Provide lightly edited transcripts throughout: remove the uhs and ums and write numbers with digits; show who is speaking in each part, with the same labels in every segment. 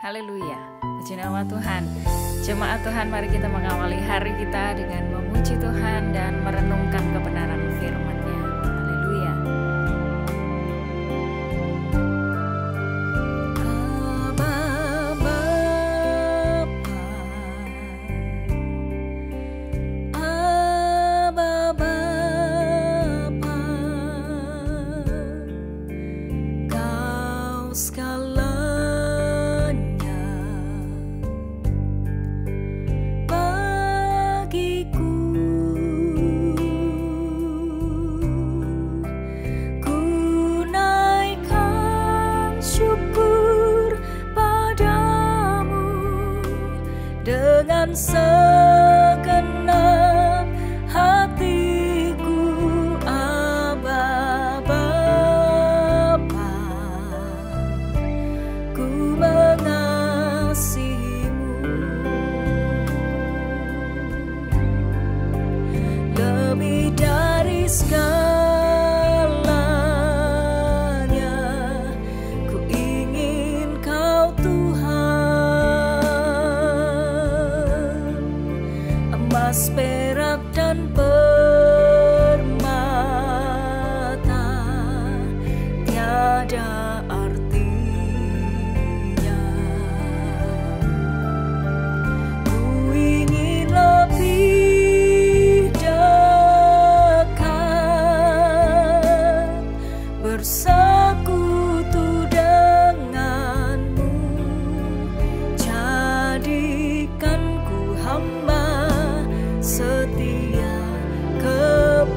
Speaker 1: Haleluya, puji nama Tuhan. Jemaat Tuhan, mari kita mengawali hari kita dengan memuji Tuhan dan merenungkan kebenaran firman-Nya. Haleluya. Abba Bapa, Kau segala dengan segenap hatiku. Abba Bapa, ku mengasihimu lebih dari segalanya. Ku ingin Kau Tuhan, emas, perak, dan permata tiada artinya. Ku ingin lebih dekat bersekutu denganmu. Jadikan ku hamba setia kepadamu.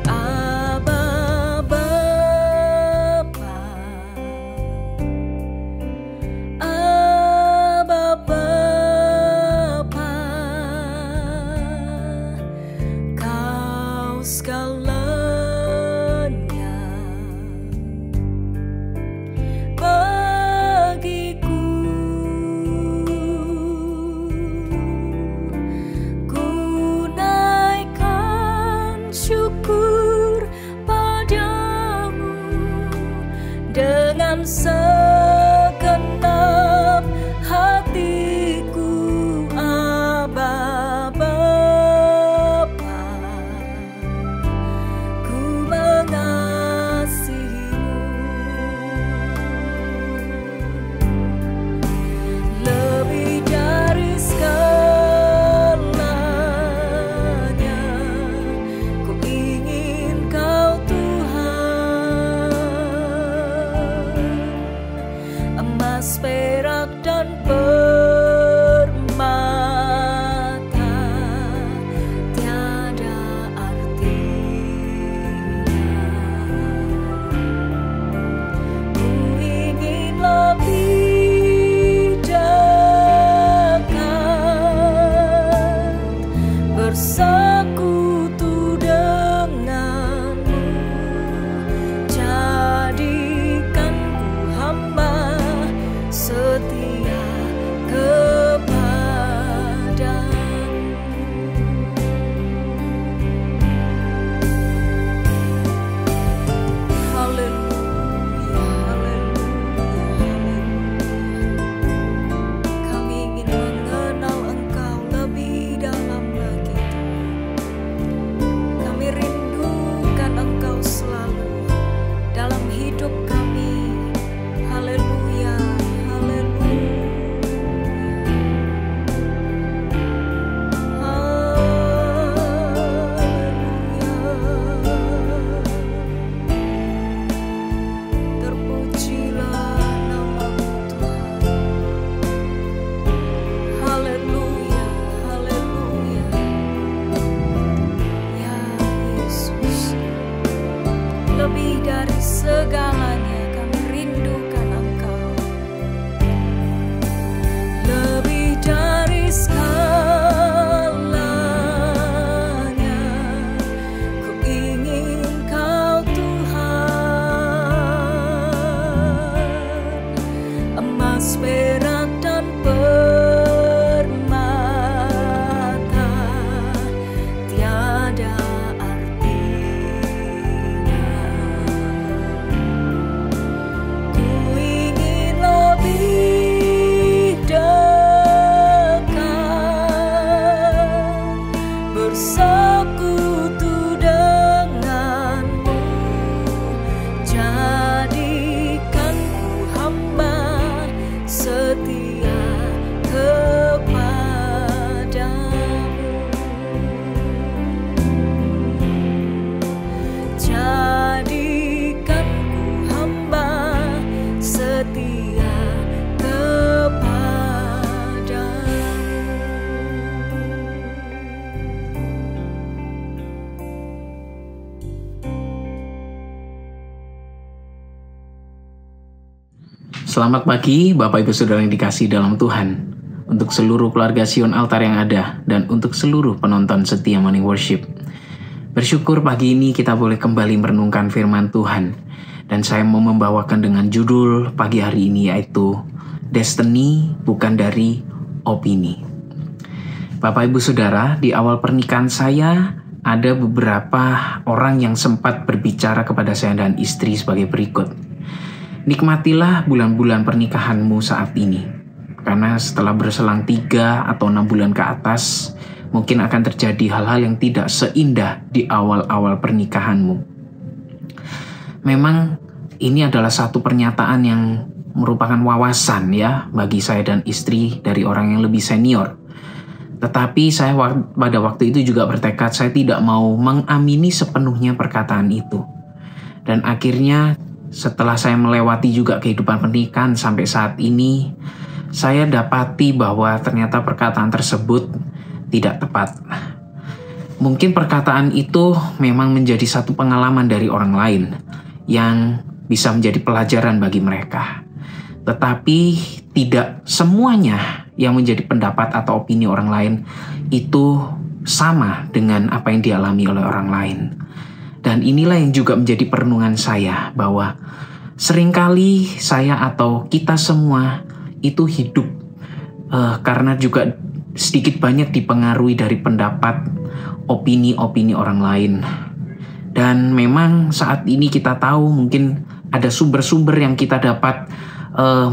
Speaker 1: Abba Bapa, Abba Bapa, Kau segalanya bagiku. Ku naikkan syukur padamu dengan segenap hatiku. Abba Bapa, ku mengasihimu lebih dari segalanya. Ku ingin Kau Tuhan, lebih dari segalanya kami rindukan Engkau. Lebih dari segalanya ku ingin Kau Tuhan. Emas, perak dan permata tiada artinya. Ku ingin lebih dekat bersekutu denganmu. Jadikan ku hamba setia kepadamu. Jadikan ku hamba setia kepadamu.
Speaker 2: Selamat pagi Bapak Ibu Saudara yang dikasihi dalam Tuhan. Untuk seluruh keluarga Sion Altar yang ada dan untuk seluruh penonton setia Morning Worship. Bersyukur pagi ini kita boleh kembali merenungkan firman Tuhan. Dan saya mau membawakan dengan judul pagi hari ini yaitu Destiny bukan dari opini. Bapak Ibu Saudara, di awal pernikahan saya ada beberapa orang yang sempat berbicara kepada saya dan istri sebagai berikut. Nikmatilah bulan-bulan pernikahanmu saat ini. Karena setelah berselang 3 atau 6 bulan ke atas, mungkin akan terjadi hal-hal yang tidak seindah di awal-awal pernikahanmu. Memang ini adalah satu pernyataan yang merupakan wawasan ya bagi saya dan istri dari orang yang lebih senior. Tetapi saya pada waktu itu juga bertekad saya tidak mau mengamini sepenuhnya perkataan itu. Dan akhirnya setelah saya melewati juga kehidupan pernikahan sampai saat ini, saya dapati bahwa ternyata perkataan tersebut tidak tepat. Mungkin perkataan itu memang menjadi satu pengalaman dari orang lain yang bisa menjadi pelajaran bagi mereka. Tetapi tidak semuanya yang menjadi pendapat atau opini orang lain itu sama dengan apa yang dialami oleh orang lain. Dan inilah yang juga menjadi perenungan saya bahwa seringkali saya atau kita semua itu hidup karena juga sedikit banyak dipengaruhi dari pendapat, opini-opini orang lain. Dan memang saat ini kita tahu mungkin ada sumber-sumber yang kita dapat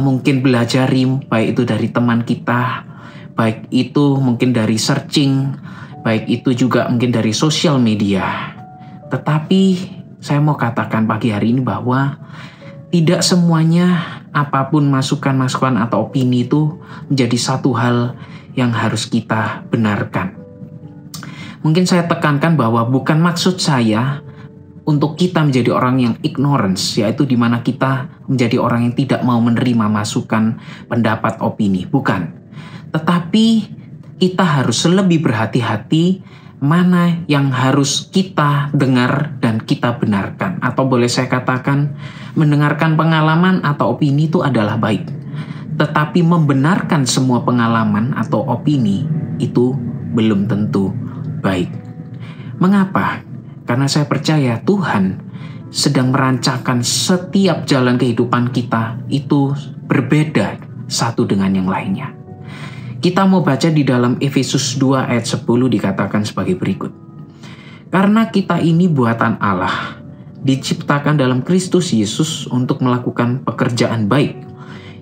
Speaker 2: mungkin belajari, baik itu dari teman kita, baik itu mungkin dari searching, baik itu juga mungkin dari sosial media. Tetapi saya mau katakan pagi hari ini bahwa tidak semuanya apapun masukan-masukan atau opini itu menjadi satu hal yang harus kita benarkan. Mungkin saya tekankan bahwa bukan maksud saya untuk kita menjadi orang yang ignorance, yaitu di mana kita menjadi orang yang tidak mau menerima masukan, pendapat, opini. Bukan. Tetapi kita harus lebih berhati-hati mana yang harus kita dengar dan kita benarkan. Atau boleh saya katakan, mendengarkan pengalaman atau opini itu adalah baik. Tetapi membenarkan semua pengalaman atau opini itu belum tentu baik. Mengapa? Karena saya percaya Tuhan sedang merancangkan setiap jalan kehidupan kita itu berbeda satu dengan yang lainnya. Kita mau baca di dalam Efesus 2 ayat 10 dikatakan sebagai berikut. Karena kita ini buatan Allah, diciptakan dalam Kristus Yesus untuk melakukan pekerjaan baik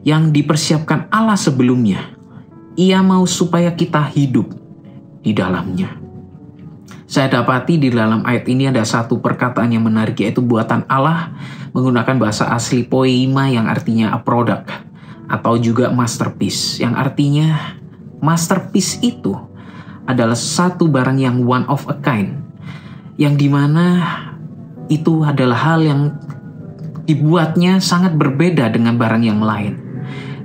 Speaker 2: yang dipersiapkan Allah sebelumnya. Ia mau supaya kita hidup di dalamnya. Saya dapati di dalam ayat ini ada satu perkataan yang menarik, yaitu buatan Allah, menggunakan bahasa asli poema yang artinya a product atau juga masterpiece, yang artinya masterpiece itu adalah satu barang yang one of a kind, yang dimana itu adalah hal yang dibuatnya sangat berbeda dengan barang yang lain.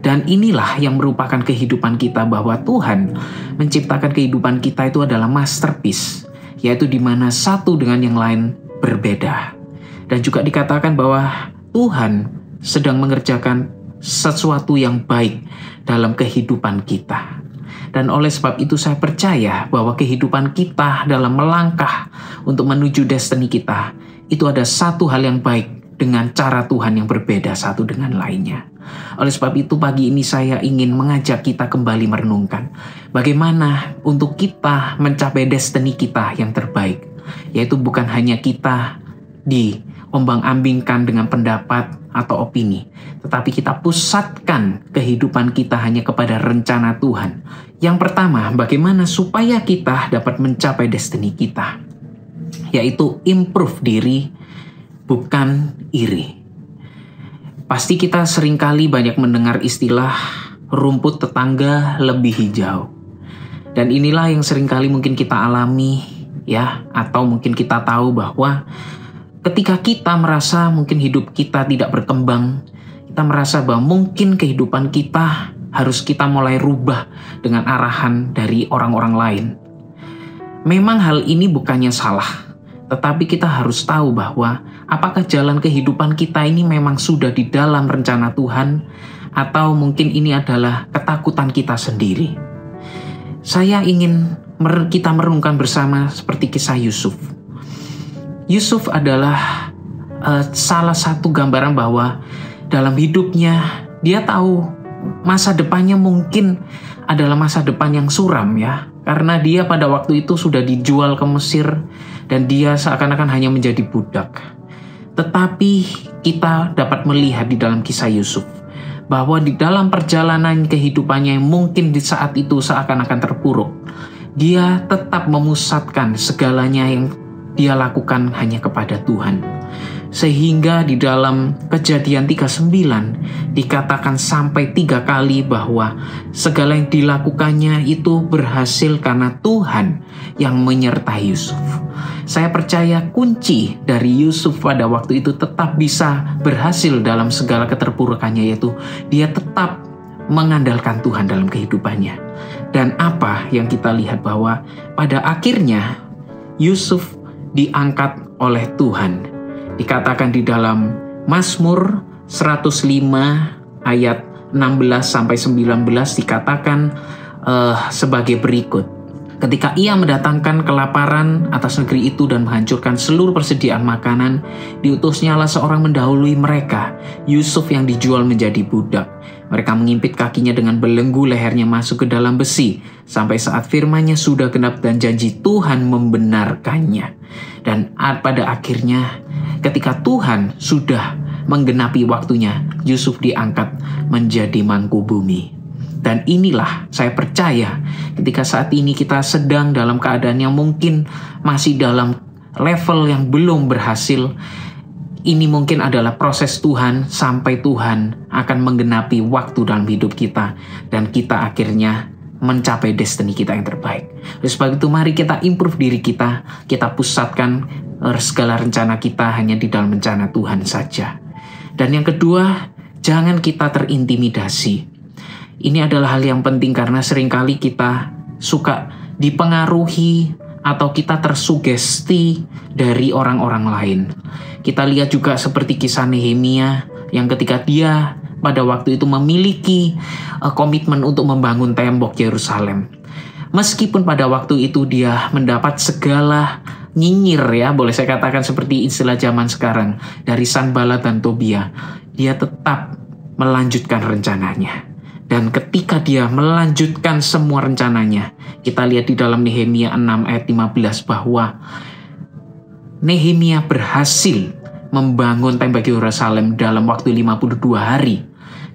Speaker 2: Dan inilah yang merupakan kehidupan kita, bahwa Tuhan menciptakan kehidupan kita itu adalah masterpiece, yaitu dimana satu dengan yang lain berbeda. Dan juga dikatakan bahwa Tuhan sedang mengerjakan sesuatu yang baik dalam kehidupan kita. Dan oleh sebab itu saya percaya bahwa kehidupan kita dalam melangkah untuk menuju destiny kita, itu ada satu hal yang baik dengan cara Tuhan yang berbeda satu dengan lainnya. Oleh sebab itu pagi ini saya ingin mengajak kita kembali merenungkan bagaimana untuk kita mencapai destiny kita yang terbaik. Yaitu bukan hanya kita diombang-ambingkan dengan pendapat atau opini, tetapi kita pusatkan kehidupan kita hanya kepada rencana Tuhan. Yang pertama, bagaimana supaya kita dapat mencapai destiny kita, yaitu improve diri, bukan iri. Pasti kita seringkali banyak mendengar istilah rumput tetangga lebih hijau. Dan inilah yang seringkali mungkin kita alami, ya, atau mungkin kita tahu bahwa ketika kita merasa mungkin hidup kita tidak berkembang, kita merasa bahwa mungkin kehidupan kita harus kita mulai rubah dengan arahan dari orang-orang lain. Memang hal ini bukannya salah, tetapi kita harus tahu bahwa apakah jalan kehidupan kita ini memang sudah di dalam rencana Tuhan, atau mungkin ini adalah ketakutan kita sendiri. Saya ingin kita merenungkan bersama seperti kisah Yusuf. Yusuf adalah salah satu gambaran bahwa dalam hidupnya dia tahu masa depannya mungkin adalah masa depan yang suram, ya. Karena dia pada waktu itu sudah dijual ke Mesir dan dia seakan-akan hanya menjadi budak. Tetapi kita dapat melihat di dalam kisah Yusuf bahwa di dalam perjalanan kehidupannya yang mungkin di saat itu seakan-akan terpuruk, dia tetap memusatkan segalanya yang dia lakukan hanya kepada Tuhan. Sehingga di dalam Kejadian 39 dikatakan sampai 3 kali bahwa segala yang dilakukannya itu berhasil karena Tuhan yang menyertai Yusuf. Saya percaya kunci dari Yusuf pada waktu itu tetap bisa berhasil dalam segala keterpurukannya, yaitu dia tetap mengandalkan Tuhan dalam kehidupannya. Dan apa yang kita lihat bahwa pada akhirnya Yusuf diangkat oleh Tuhan. Dikatakan di dalam Mazmur 105 ayat 16-19 dikatakan sebagai berikut. Ketika ia mendatangkan kelaparan atas negeri itu dan menghancurkan seluruh persediaan makanan, diutusnyalah seorang mendahului mereka, Yusuf yang dijual menjadi budak. Mereka mengimpit kakinya dengan belenggu, lehernya masuk ke dalam besi, sampai saat firman-Nya sudah genap dan janji Tuhan membenarkannya. Dan pada akhirnya, ketika Tuhan sudah menggenapi waktunya, Yusuf diangkat menjadi mangku bumi. Dan inilah saya percaya ketika saat ini kita sedang dalam keadaan yang mungkin masih dalam level yang belum berhasil. Ini mungkin adalah proses Tuhan sampai Tuhan akan menggenapi waktu dalam hidup kita. Dan kita akhirnya mencapai destiny kita yang terbaik. Oleh sebab itu mari kita improve diri kita. Kita pusatkan segala rencana kita hanya di dalam rencana Tuhan saja. Dan yang kedua, jangan kita terintimidasi. Ini adalah hal yang penting karena seringkali kita suka dipengaruhi atau kita tersugesti dari orang-orang lain. Kita lihat juga seperti kisah Nehemia yang ketika dia pada waktu itu memiliki komitmen untuk membangun tembok Yerusalem. Meskipun pada waktu itu dia mendapat segala nyinyir, ya boleh saya katakan seperti istilah zaman sekarang, dari Sanballat dan Tobia, dia tetap melanjutkan rencananya. Dan ketika dia melanjutkan semua rencananya, kita lihat di dalam Nehemia 6 ayat 15 bahwa Nehemia berhasil membangun tembok Yerusalem dalam waktu 52 hari.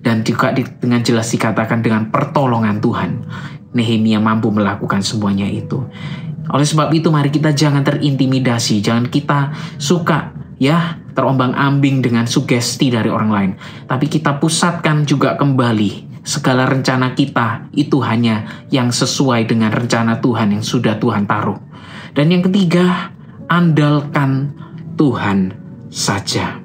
Speaker 2: Dan juga dengan jelas dikatakan dengan pertolongan Tuhan, Nehemia mampu melakukan semuanya itu. Oleh sebab itu mari kita jangan terintimidasi, jangan kita suka terombang-ambing dengan sugesti dari orang lain. Tapi kita pusatkan juga kembali segala rencana kita itu hanya yang sesuai dengan rencana Tuhan yang sudah Tuhan taruh. Dan yang ketiga, andalkan Tuhan saja.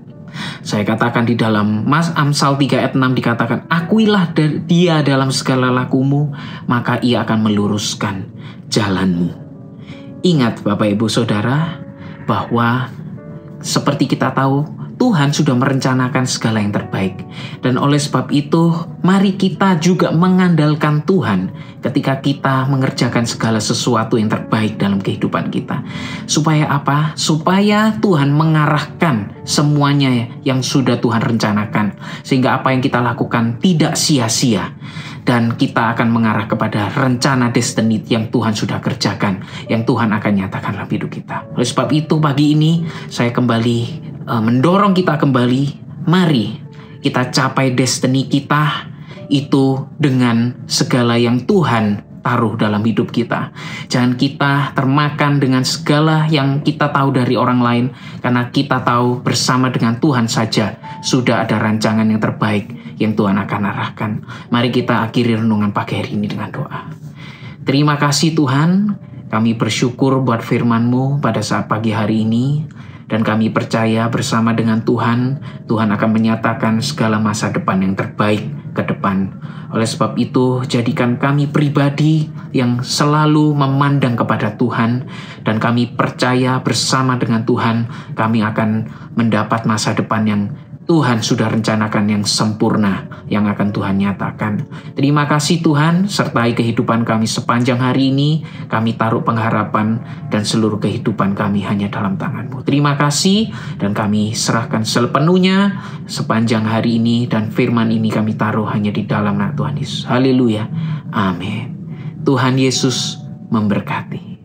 Speaker 2: Saya katakan di dalam Amsal 3 ayat 6 dikatakan, akuilah dia dalam segala lakumu, maka ia akan meluruskan jalanmu. Ingat Bapak Ibu Saudara, bahwa seperti kita tahu, Tuhan sudah merencanakan segala yang terbaik. Dan oleh sebab itu, mari kita juga mengandalkan Tuhan ketika kita mengerjakan segala sesuatu yang terbaik dalam kehidupan kita. Supaya apa? Supaya Tuhan mengarahkan semuanya yang sudah Tuhan rencanakan. Sehingga apa yang kita lakukan tidak sia-sia. Dan kita akan mengarah kepada rencana destiny yang Tuhan sudah kerjakan, yang Tuhan akan nyatakan dalam hidup kita. Oleh sebab itu, pagi ini saya kembali mendorong kita kembali, mari kita capai destiny kita itu dengan segala yang Tuhan taruh dalam hidup kita. Jangan kita termakan dengan segala yang kita tahu dari orang lain, karena kita tahu bersama dengan Tuhan saja sudah ada rancangan yang terbaik yang Tuhan akan arahkan. Mari kita akhiri renungan pagi hari ini dengan doa. Terima kasih Tuhan, kami bersyukur buat firman-Mu pada saat pagi hari ini. Dan kami percaya bersama dengan Tuhan, Tuhan akan menyatakan segala masa depan yang terbaik ke depan. Oleh sebab itu, jadikan kami pribadi yang selalu memandang kepada Tuhan. Dan kami percaya bersama dengan Tuhan, kami akan mendapat masa depan yang Tuhan sudah rencanakan, yang sempurna, yang akan Tuhan nyatakan. Terima kasih Tuhan, sertai kehidupan kami sepanjang hari ini. Kami taruh pengharapan dan seluruh kehidupan kami hanya dalam tangan-Mu. Terima kasih, dan kami serahkan sepenuhnya sepanjang hari ini, dan firman ini kami taruh hanya di dalam nama Tuhan Yesus. Haleluya. Amin. Tuhan Yesus memberkati.